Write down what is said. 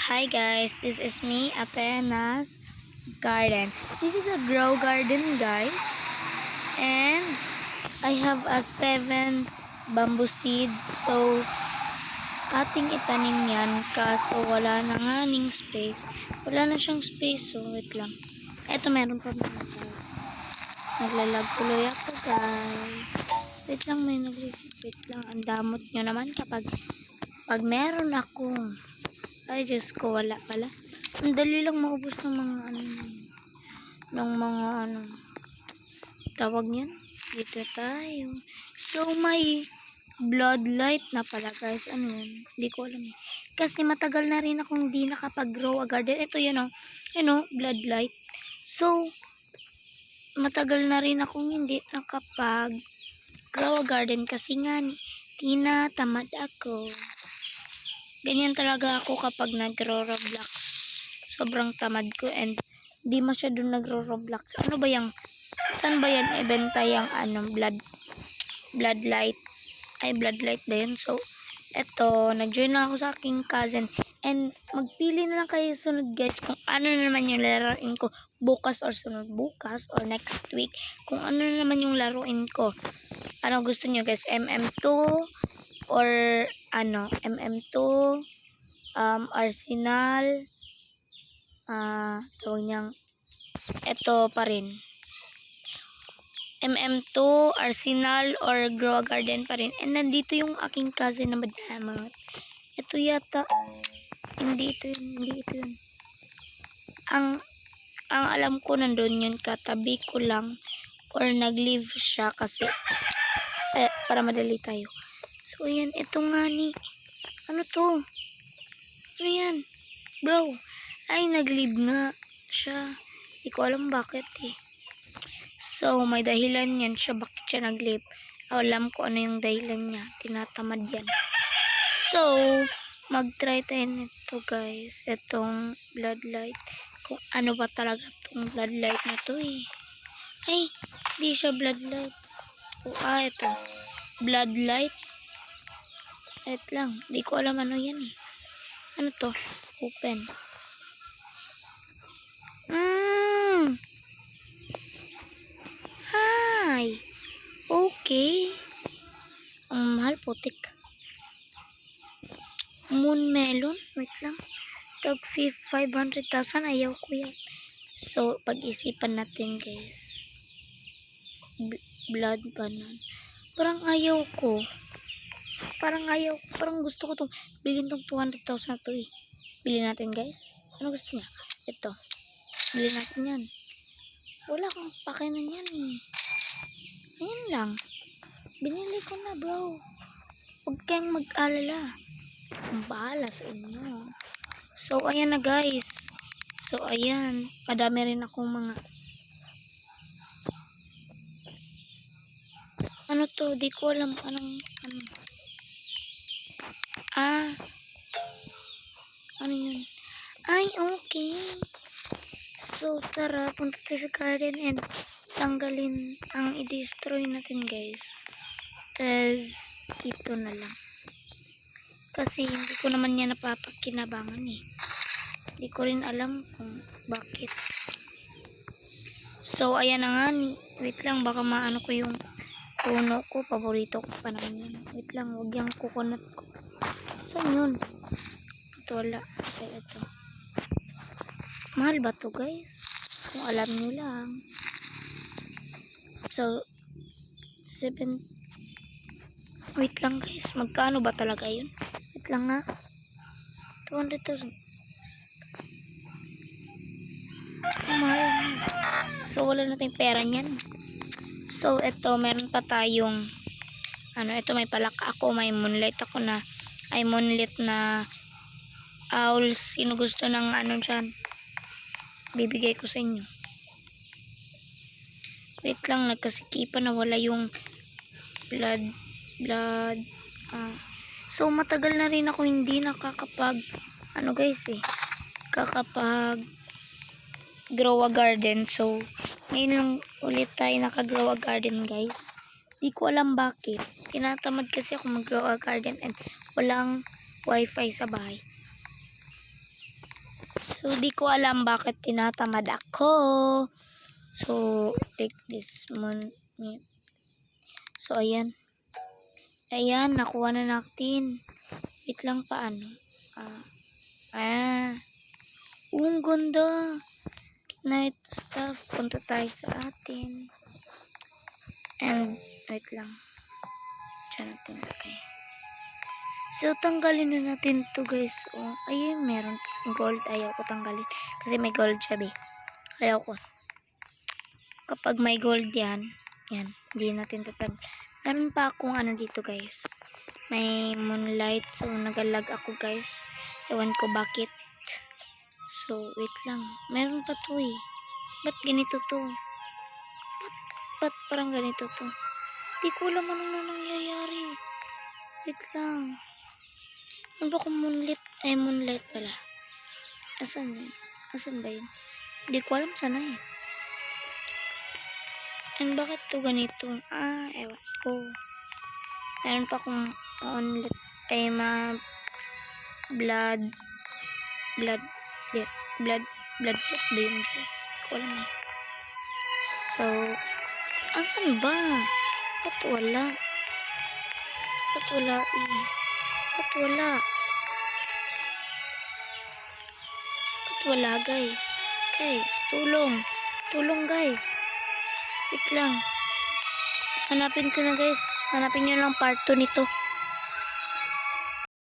Hi guys, this is me, Athena's garden. This is a grow garden, guys, and I have a 7 bamboo seed. So ating itanim yan, kaso wala na nga ning space. Wala na siyang space, so wait lang. Eto, meron pa mga guys. Naglalag tuloy ako, guys. Wait lang, may naglisip. Wait lang, ang damot nyo naman kapag meron ako. Ay, Diyos ko, wala pala. Ang dali lang maubos ng mga tawag niyan. Dito tayo. So, may bloodlight na pala, guys. Ano yun? Hindi ko alam. Kasi matagal na rin akong hindi nakapag-grow a garden. Ito yun, bloodlight. So, matagal na rin akong hindi nakapag-grow a garden kasi nga, tinatamad ako. Ganyan talaga ako kapag nagro-Roblox. Sobrang tamad ko and di masyado nagro-Roblox. Ano ba yung, saan ba yan ibenta yung bloodlight? Ay, bloodlight ba yun? So, eto, nag-join na ako sa aking cousin. And magpili na lang kayo sunod, guys, kung ano na naman yung laruin ko bukas or sunod bukas or next week. Kung ano na naman yung laruin ko. Ano gusto nyo, guys? MM2 or MM2, Arsenal, tawag niyang, eto pa rin, MM2, Arsenal, or Grow a Garden pa rin. And nandito yung aking cousin na madamot. Ito yata, hindi ito yun. Ang alam ko nandun yun, katabi ko lang, or nag-leave siya kasi, para madali tayo. So, ayan, ito nga ano to? Ano yan? Bro, ay, nag-leave nga siya. Hindi ko alam bakit eh. So, may dahilan yan siya. Bakit siya nag-leave? Alam ko ano yung dahilan niya. Tinatamad yan. So, mag-try tayo nito, guys. Itong bloodlight. Kung ano ba talaga itong bloodlight na to eh. Ay, di siya bloodlight. Ito. Bloodlight. Wait lang. Di ko alam ano yan eh. Ano to? Open. Hi. Okay. Ang mahal, putik. Moon melon. Wait lang. Tag 500,000. Ayaw ko yan. So, pag-isipan natin, guys. Blood banana. Parang ayaw ko. Parang gusto ko itong bilhin tong 200,000 to eh. Bilhin natin, guys. Ano gusto niya? Ito. Bilhin natin yan. Wala akong pakinan yan eh. Ayan lang. Binili ko na, bro. Huwag kayong mag-alala. Ang bahala sa inyo. So, ayan na, guys. So, ayan. Madami rin akong mga ano to? Di ko alam anong ano yun? Ay, okay. So, tara, punta tayo sa garden and tanggalin ang i-destroy natin, guys. Tapos, ito na lang. Kasi, hindi ko naman yan napapakinabangan eh. Hindi ko rin alam kung bakit. So, ayan na nga. Wait lang, baka maano ko yung puno ko. Paborito ko pa naman yun. Wait lang, huwag yung coconut ko. Saan yun? Ito, wala. Ay, ito. Mahal ba to, guys? Kung alam nyo lang. So, 7. Wait lang, guys. Magkano ba talaga yun? Wait lang nga. 200,000. Mahal na. So, wala natin pera niyan. So, ito, meron pa tayong ito, may palaka ako, may moonlight ako na, ay moonlit na owls. Sino gusto ng dyan? Bibigay ko sa inyo. Wait lang, nagkasikipan na wala yung blood. So, matagal na rin ako hindi nakakapag guys eh, kakapag grow a garden. So, ngayon lang ulit tayo naka-grow a garden, guys. Di ko alam bakit. Tinatamad kasi ako mag-grow a garden and walang wifi sa bahay. So, di ko alam bakit tinatamad ako. So, take this one. So, ayan. Ayan, nakuha na natin. Wait lang, paano? Ang ganda. Night stuff. Punta tayo sa atin. And, wait lang. Diyan natin lagay. So, tanggalin na natin to guys. Oh, ayun, meron gold. Ayaw ko tanggalin. Kasi may gold siya, be. Ayaw ko. Kapag may gold yan, hindi natin tatag. Meron pa akong ano dito guys. May moonlight. So, nagalag ako guys. Ewan ko bakit. So, wait lang. Meron pa to eh. Ba't ganito to? Ba't parang ganito to? Di ko alam ano na nangyayari. Wait lang. Ano ba kung moonlight? Ay, moonlight pala. Asan yun? Asan ba yun? Di ko alam sana eh. And bakit to ganito? Ewan ko. Meron pa akong moonlight. Ay, blood ba yun guys? Di ko alam eh. So, asan ba? Ba't wala? Ba't wala eh? Ba't wala? Ba't wala guys? Guys, tulong. Tulong guys. Wait lang. Hanapin ko na guys. Hanapin nyo lang part 2 nito.